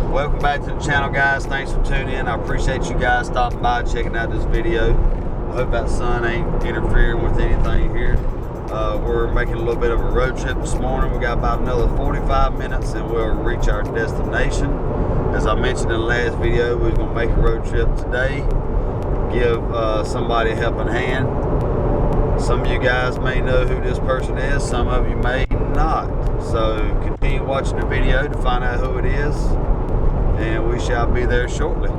Welcome back to the channel, guys. Thanks for tuning in. I appreciate you guys stopping by, checking out this video. I hope that sun ain't interfering with anything here. We're making a little bit of a road trip this morning. We got about another 45 minutes and we'll reach our destination. As I mentioned in the last video, we was gonna make a road trip today, give somebody a helping hand. Some of you guys may know who this person is, some of you may not. So continue watching the video to find out who it is, and we shall be there shortly.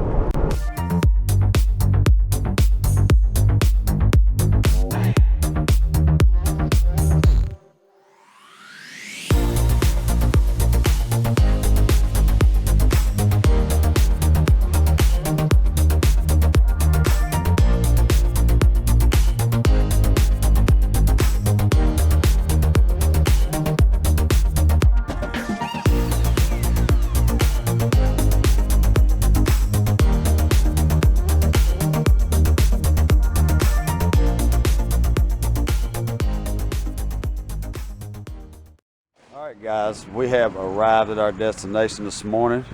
Alright guys, we have arrived at our destination this morning.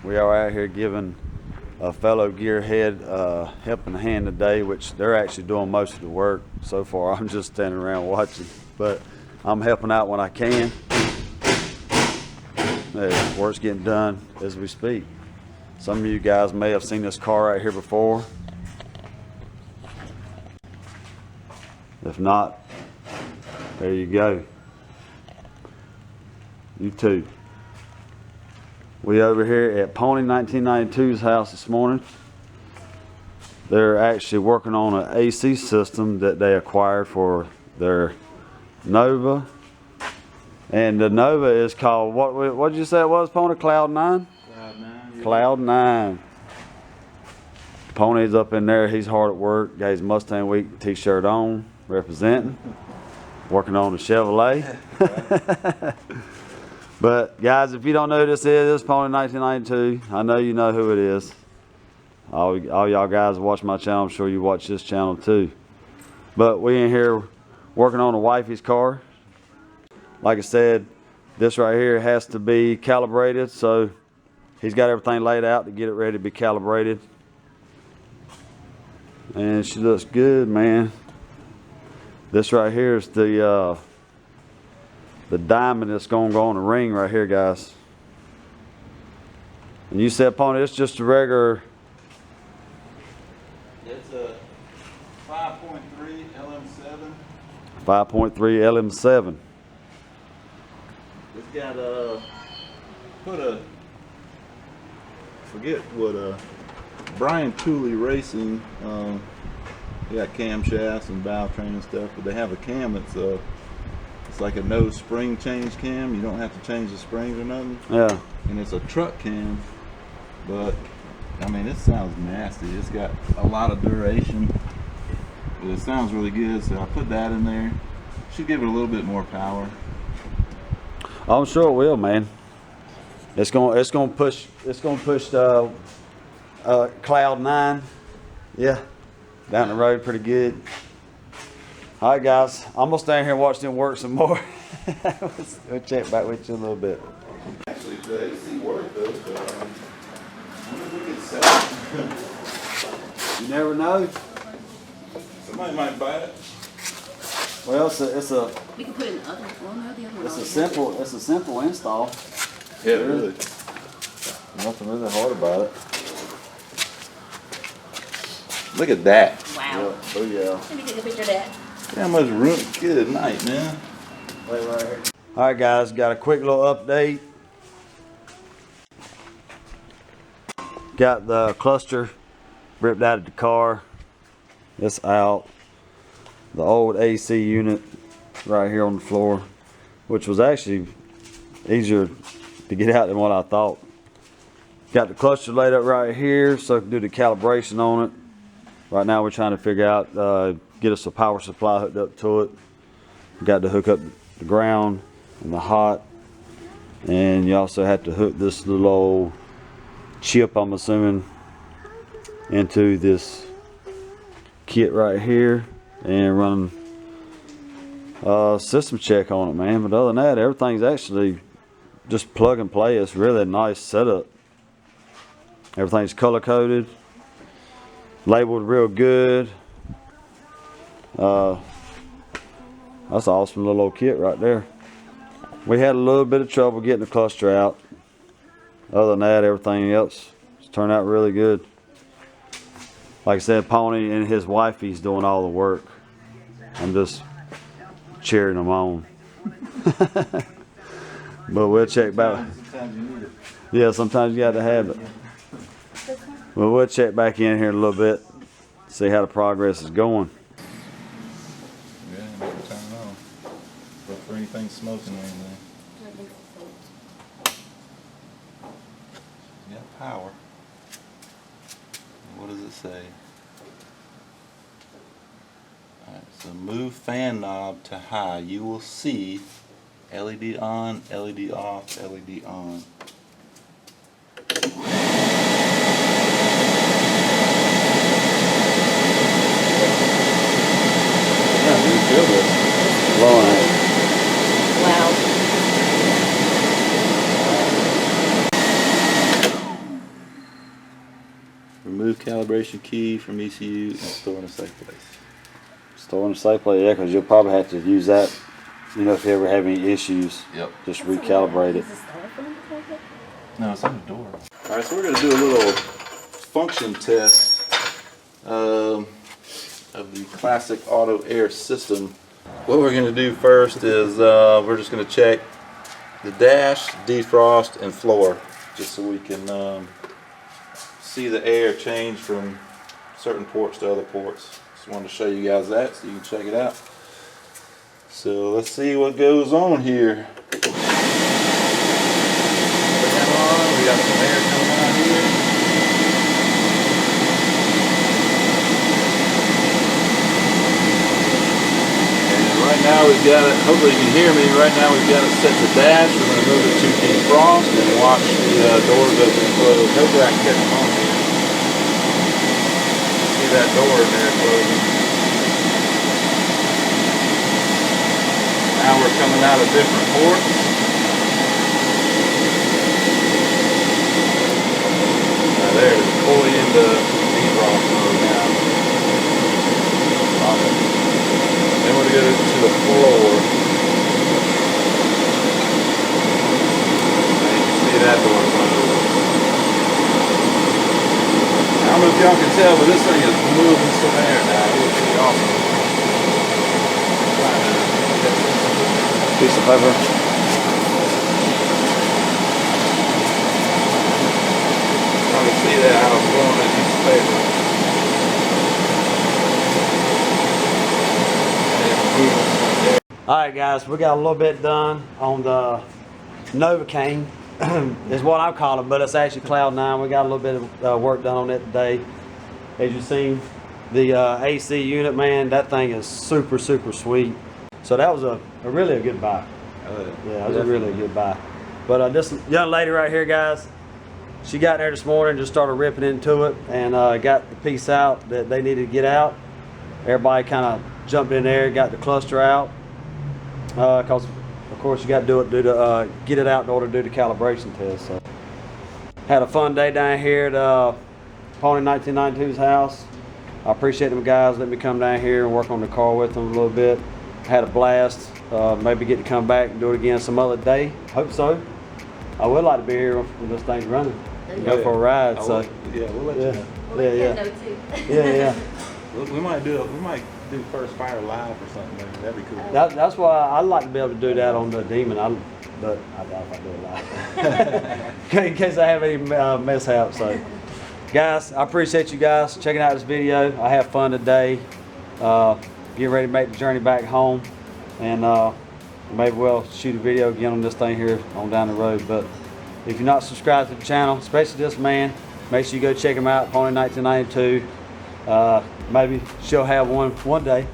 We are out here giving a fellow gearhead a helping hand today, which they're actually doing most of the work so far. I'm just standing around watching, but I'm helping out when I can. Work's getting done as we speak. Some of you guys may have seen this car right here before. If not, there you go. You too. We over here at Pony 1992's house this morning. They're actually working on an AC system that they acquired for their Nova. And the Nova is called, what did you say it was, Pony? Cloud 9? Cloud 9. Yeah. Cloud 9. Pony's up in there. He's hard at work. Got his Mustang Week t-shirt on, representing. Working on the Chevrolet. But guys, if you don't know who this is, Pony 1992. I know you know who it is. All y'all guys watch my channel. I'm sure you watch this channel too. But we in here working on a wifey's car. Like I said, this right here has to be calibrated. So he's got everything laid out to get it ready to be calibrated. And she looks good, man. This right here is the diamond that's gonna go on the ring right here, guys. And you said, Pony, it's just a regular. It's a 5.3 LM7. 5.3 LM7. It's got forget what Brian Tooley Racing. They got camshafts and valve train and stuff, but they have a cam that's it's like a no spring change cam. You don't have to change the springs or nothing. Yeah. And it's a truck cam, but I mean, it sounds nasty. It's got a lot of duration, but it sounds really good. So I put that in there. Should give it a little bit more power. I'm sure it will, man. It's gonna push Cloud 9. Yeah. Down the road pretty good. All right, guys, I'm gonna stay here and watch them work some more. We'll check back with you a little bit. Actually, the AC worked though, so I wonder if we could sell it. You never know. Somebody might buy it. Well, it's a We can put in the other one or the other one. it's a simple install. Yeah, really. Nothing really hard about it. Look at that. Wow. Oh yeah. Let me take a picture of that. See how much room. Good night, man. Right here. All right, guys, got a quick little update. Got the cluster ripped out of the car. It's out. The old AC unit right here on the floor, which was actually easier to get out than what I thought. Got the cluster laid up right here so I can do the calibration on it. Right now we're trying to figure out, get us a power supply hooked up to it. Got to hook up the ground and the hot. And you also have to hook this little old chip, I'm assuming, into this kit right here and run system check on it, man. But other than that, everything's actually just plug and play. It's really a nice setup. Everything's color coded, labeled real good. That's an awesome little old kit right there. We had a little bit of trouble getting the cluster out. Other than that, everything else turned out really good. Like I said, Pony and his wifey's doing all the work. I'm just cheering them on. But we'll check back. Yeah, sometimes you got to have it. Well, we'll check back in here in a little bit, see how the progress is going. Yeah, never turn it on. Look for anything smoking or anything. Yeah, power. What does it say? Alright, so move fan knob to high. You will see LED on, LED off, LED on. Yeah, you feel this. Blowing it. Wow. Remove calibration key from ECU and store in a safe place. Store in a safe place, yeah, because you'll probably have to use that, you know, if you ever have any issues. Yep. Just recalibrate it. Is this telephone cable? No, it's on the door. Alright, so we're going to do a little function test of the classic auto air system. What we're going to do first is we're just going to check the dash, defrost, and floor, just so we can see the air change from certain ports to other ports. Just wanted to show you guys that so you can check it out. So let's see what goes on here. Put that on. We got some air coming out here. And right now we've got it, hopefully you can hear me, right now we've got it set to dash. We're going to move it to defrost and watch the doors open and close. Hopefully I can catch them on here. See that door in there closing. Now we're coming out of different ports. Now there, it's fully into defrost mode now. Then we're going to go to the floor. Now you can see that door closed. I don't know if y'all can tell, but this thing is moving some air now. It's pretty awesome. Piece of paper. Probably see that how it's blowing that piece of paper. And moving. Alright guys, we got a little bit done on the Novocaine, is what I call it, but it's actually Cloud9. We got a little bit of work done on it today. As you've seen, the AC unit, man, that thing is super sweet. So that was a really a good buy. Yeah, that was a really good buy. But this young lady right here, guys, she got there this morning, just started ripping into it, and got the piece out that they needed to get out. Everybody kind of jumped in there, got the cluster out, because of course you got to get it out in order to do the calibration test. So had a fun day down here at Pony 1992's house. I appreciate them guys letting me come down here and work on the car with them a little bit. Had a blast. Maybe get to come back and do it again some other day. Hope so. I would like to be here when this thing's running. Go for a ride. So yeah, we'll let you know. We'll let you know too. yeah. We might do first fire live or something. Maybe. That'd be cool. That's why I'd like to be able to do that on the Demon. But I doubt if I do it live. In case I have any mishaps. So, guys, I appreciate you guys checking out this video. I had fun today. Getting ready to make the journey back home, and maybe we'll shoot a video again on this thing here on down the road. But if you're not subscribed to the channel, especially this man, make sure you go check him out, Pony 1992. Maybe she'll have one day.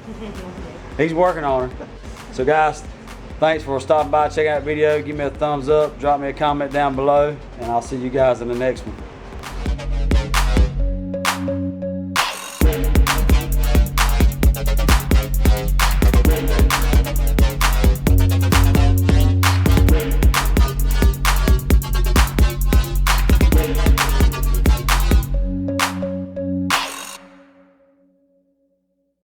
He's working on her. So guys, thanks for stopping by, checking out the video. Give me a thumbs up, drop me a comment down below, and I'll see you guys in the next one.